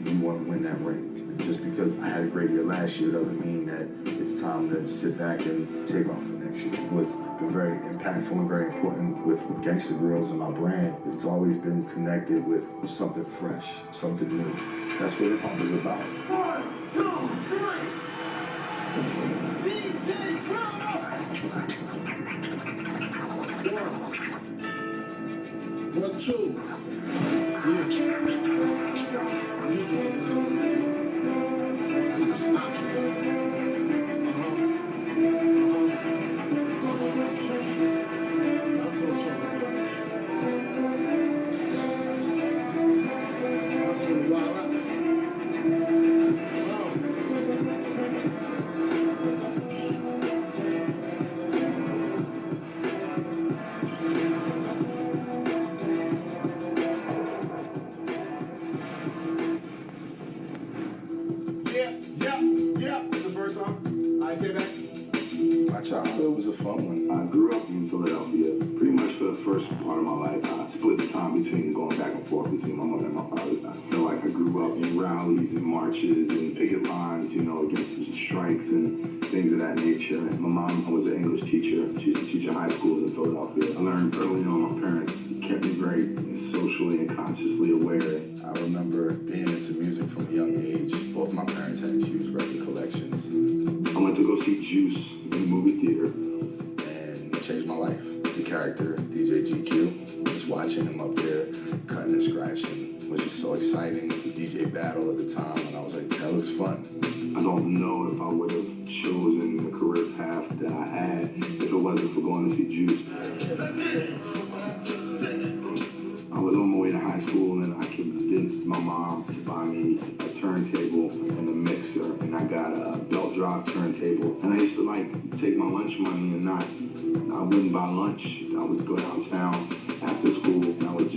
we want to win that ring. Just because I had a great year last year doesn't mean that it's time to sit back and take off for next year. What's been very impactful and very important with Gangsta Grills and my brand, it's always been connected with something fresh, something new. That's what hip hop is about. 1, 2, 3. DJ Drama! 1, 2. My childhood was a fun one. I grew up in Philadelphia. Pretty much for the first part of my life, I split the time between going back and forth between my mother and my father. I feel like I grew up in rallies and marches and picket lines, you know, against strikes and things of that nature. And my mom was an English teacher. She used to teach at high schools in Philadelphia. I learned early on my parents kept me very socially and consciously aware. I remember being into music from a young age. Both my parents had huge record collections. I went to go see Juice in the movie theater. And it changed my life. The character, DJ GQ, just watching him up there, cutting and scratching, was just so exciting. The DJ battle at the time, and I was like, that looks fun. I don't know if I would have chosen the career path that I had if it wasn't for going to see Juice. I was on my way to high school and I convinced my mom to buy me a turntable and a mixer, and I got a belt drive turntable. And I used to like take my lunch money and I wouldn't buy lunch. I would go downtown after school and I would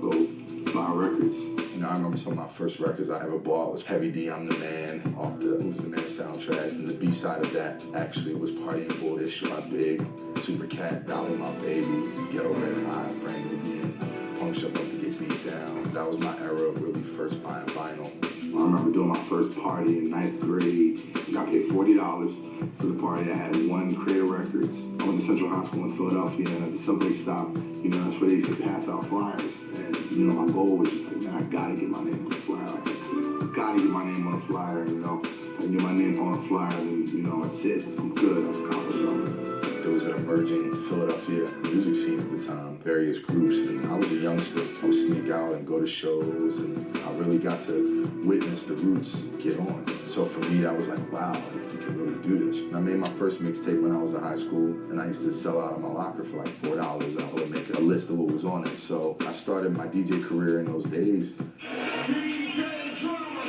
go buy records. You know, I remember some of my first records I ever bought was Heavy D, I'm the Man, off the Who's the Man soundtrack. And the B-side of that actually was Party and Bullish by Big, Super Cat, Down with My Babies, Ghetto Red Hot, Brand New Beat, Punch Up to Get Beat Down. That was my era of really first buying vinyl. I remember doing my first party in 9th grade. I got paid $40 for the party. I had one crate of records. I went to Central High School in Philadelphia, and at the subway stop, you know, that's where they used to pass out flyers. And, you know, my goal was just like, man, I gotta get my name on a flyer. Like, I gotta get my name on a flyer, you know. If I get my name on a flyer, then, you know, that's it. I'm good. I've accomplished something. There was an emerging Philadelphia music scene at the time, various groups, and I was a youngster. I would sneak out and go to shows, and I really got to witness the roots get on. So for me, I was like, wow, you can really do this. And I made my first mixtape when I was in high school, and I used to sell out of my locker for like $4, and I would make a list of what was on it. So I started my DJ career in those days. DJ Drama!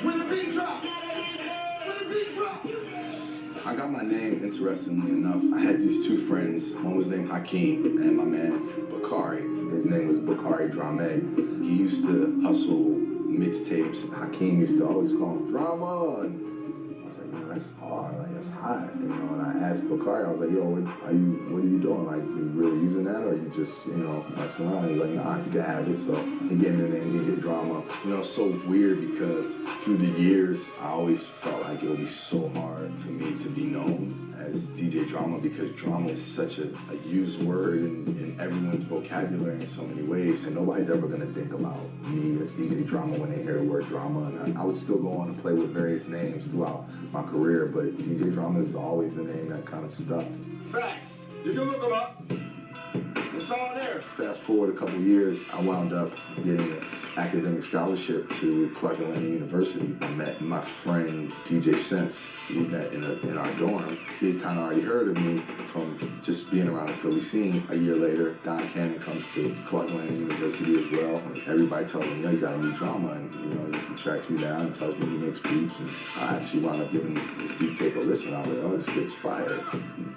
When the beat drop! When the beat drop! I got my name, interestingly enough. I had these two friends. One was named Hakeem, and my man, Bakari. His name was Bakari Drame. He used to hustle mixtapes. Hakeem used to always call him Drama. And I was like, man, that's hard. Like, that's hot. You know, and I asked Bakari, I was like, yo, what are you doing? Like, you really using that, or you just, you know, messing around? He was like, nah, you can have it. So he gave me the name DJ Drama. You know, it's so weird because through the years, I always felt like it would be so hard for me to be known as DJ Drama, because drama is such a used word in everyone's vocabulary in so many ways, and nobody's ever going to think about me as DJ Drama when they hear the word drama. And I would still go on and play with various names throughout my career, but DJ Drama is always the name that kind of stuck. Facts. You can look them up. It's all there. Fast forward a couple years, I wound up getting an academic scholarship to Clark Atlanta University. I met my friend DJ Sense. We met in our dorm. He had kind of already heard of me from just being around the Philly scenes. A year later, Don Cannon comes to Clark Atlanta University as well. And everybody tells him, yo, you got a new drama. And, you know, he tracks me down and tells me he makes beats. And I actually wound up giving his beat tape a listen. I was like, oh, this gets fired.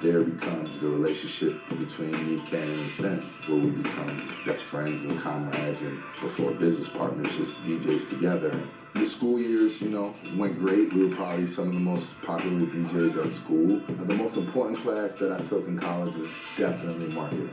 There becomes the relationship between me, Cannon, and Sense, where we become best friends and comrades, and before business partners, just DJs together. And the school years, you know, went great. We were probably some of the most popular DJs at school. The most important class that I took in college was definitely marketing.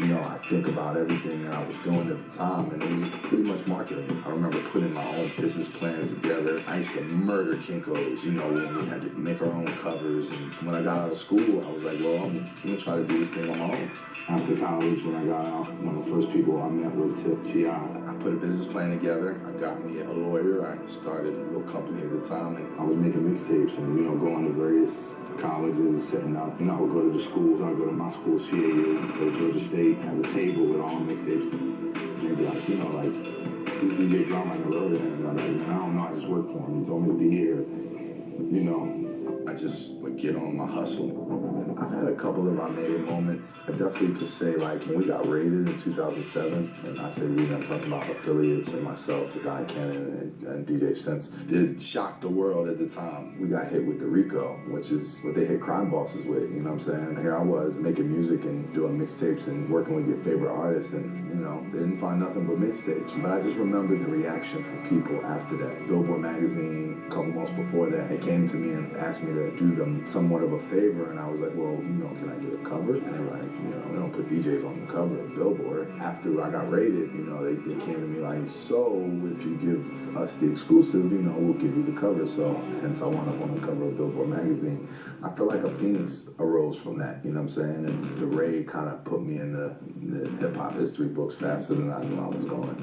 you know, I think about everything that I was doing at the time, and it was pretty much marketing. I remember putting my own business plans together. I used to murder Kinko's, you know, when we had to make our own covers. And when I got out of school, I was like, well, I'm gonna try to do this thing on my own. After college, when I got out, one of the first people I met was Tip T.I. I put a business plan together. I got me a lawyer. I started a little company at the time. And I was making mixtapes and, you know, going to various colleges and setting up. You know, I would go to the schools. I would go to my school, CAU, go to Georgia State, have a table with all mixtapes. And they'd be like, you know, like, this DJ Drama never heard of him. And I'm like, man, I don't know. I just work for him. He told me to be here. You know. I just would get on my hustle. I've had a couple of I made it moments. I definitely could say, like, when we got raided in 2007, and I say we, I'm talking about affiliates and myself, Guy Cannon and DJ Sense, did shock the world at the time. We got hit with the RICO, which is what they hit crime bosses with, you know what I'm saying? Here I was making music and doing mixtapes and working with your favorite artists, and, you know, they didn't find nothing but mixtapes. But I just remember the reaction from people after that. Billboard magazine, a couple months before that, it came to me and asked me to do them somewhat of a favor, and I was like, well, you know, can I get a cover? And they were like, you know, we don't put DJs on the cover of Billboard. After I got raided, you know, they came to me like, so if you give us the exclusive, you know, we'll give you the cover. So hence I wound up on the cover of Billboard magazine. I feel like a phoenix arose from that, you know what I'm saying? And the raid kind of put me in the hip-hop history books faster than I knew I was going.